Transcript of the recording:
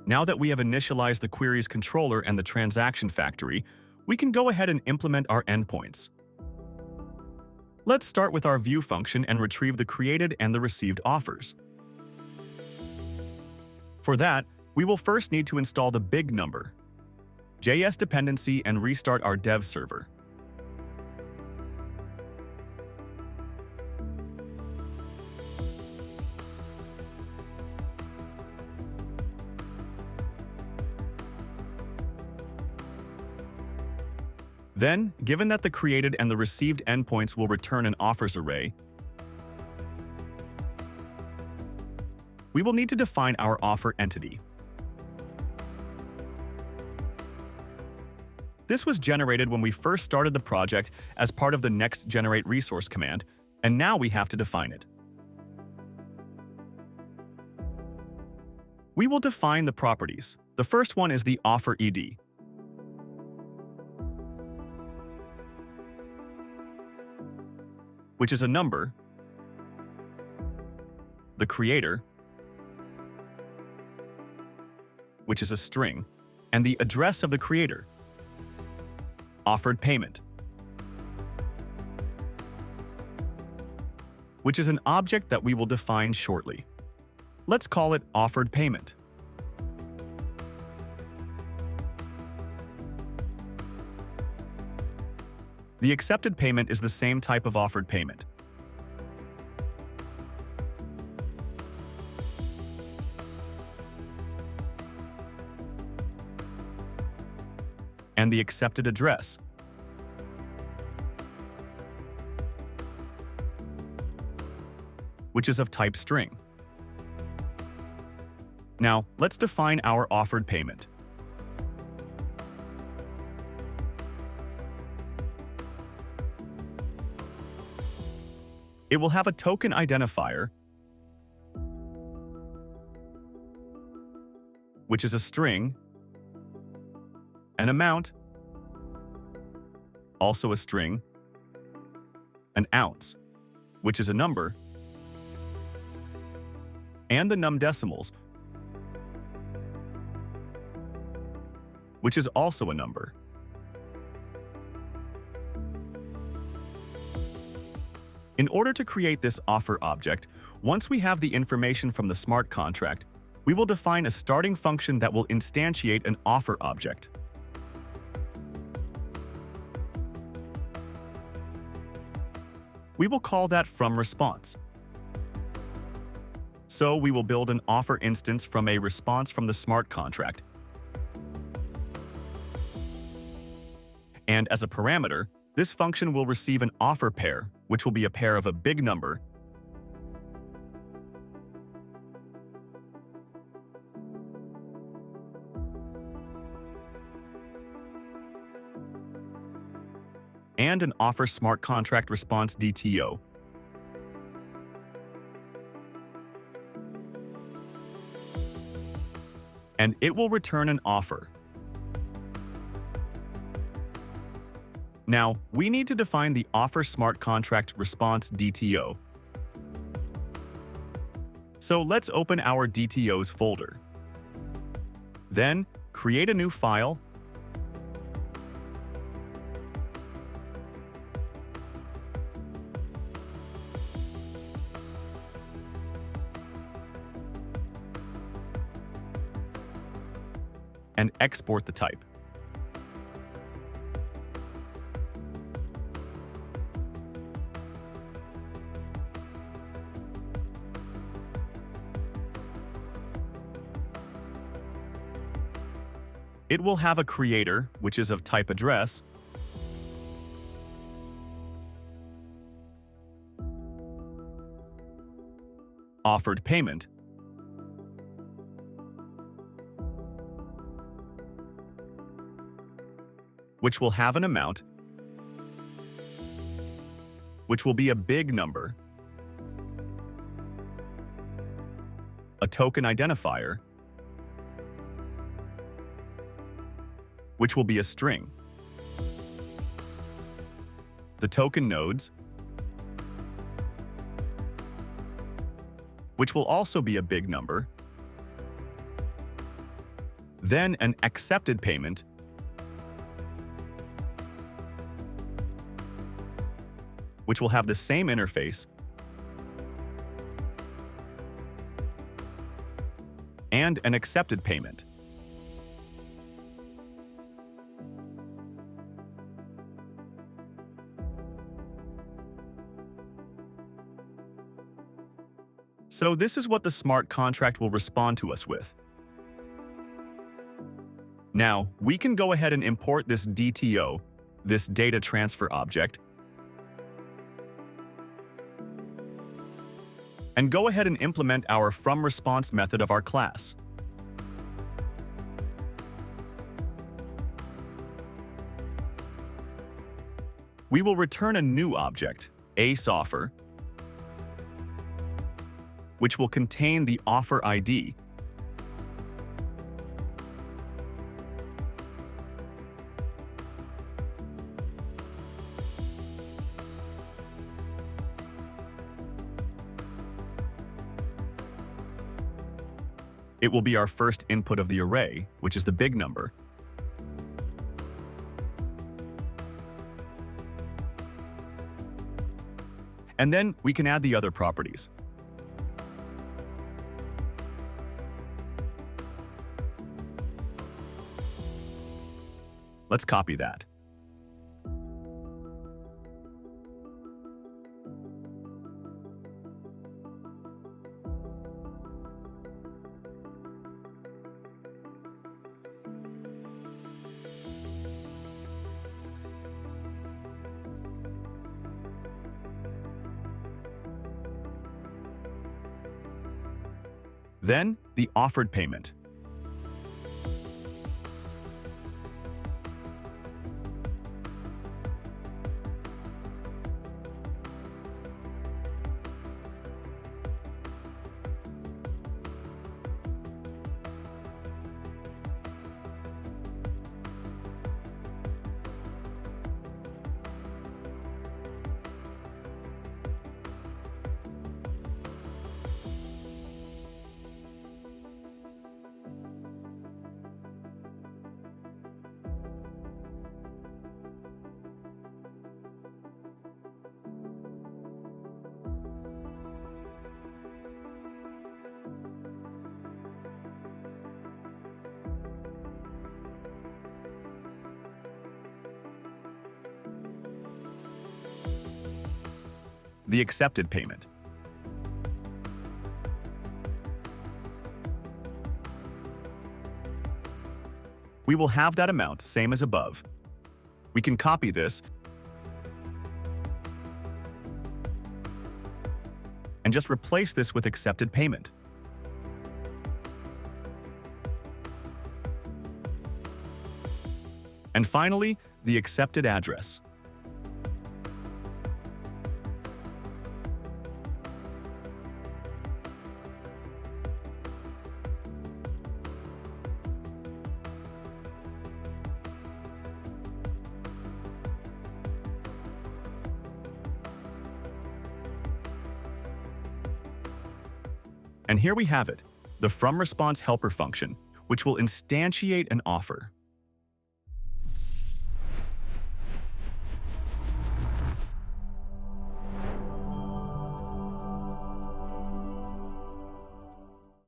Now that we have initialized the query's controller and the transaction factory, we can go ahead and implement our endpoints. Let's start with our view function and retrieve the created and the received offers. For that, we will first need to install the big number JS dependency and restart our dev server. Then, given that the created and the received endpoints will return an offers array, we will need to define our offer entity. This was generated when we first started the project as part of the next generate resource command, and now we have to define it. We will define the properties. The first one is the offer ID. Which is a number, the creator, which is a string, and the address of the creator, offered payment, which is an object that we will define shortly. Let's call it offered payment. The accepted payment is the same type of offered payment. And the accepted address. Which is of type string. Now, let's define our offered payment. It will have a token identifier, which is a string, an amount, also a string, an ounce, which is a number, and the num decimals, which is also a number. In order to create this offer object, once we have the information from the smart contract, we will define a starting function that will instantiate an offer object. We will call that fromResponse. So we will build an offer instance from a response from the smart contract. And as a parameter, this function will receive an offer pair, which will be a pair of a big number and an offer smart contract response DTO. And it will return an offer. Now, we need to define the offer smart contract response DTO. So let's open our DTOs folder. Then, create a new file and export the type. It will have a creator, which is of type address, offered payment, which will have an amount, which will be a big number, a token identifier, which will be a string, the token nodes, which will also be a big number, then an accepted payment, which will have the same interface, and an accepted payment. So this is what the smart contract will respond to us with. Now, we can go ahead and import this DTO, this data transfer object, and go ahead and implement our FromResponse method of our class. We will return a new object, aseOffer, which will contain the offer ID. It will be our first input of the array, which is the big number. And then we can add the other properties. Let's copy that. Then, the offered payment. The accepted payment. We will have that amount, same as above. We can copy this and just replace this with accepted payment. And finally, the accepted address. And here we have it, the FromResponse helper function, which will instantiate an offer.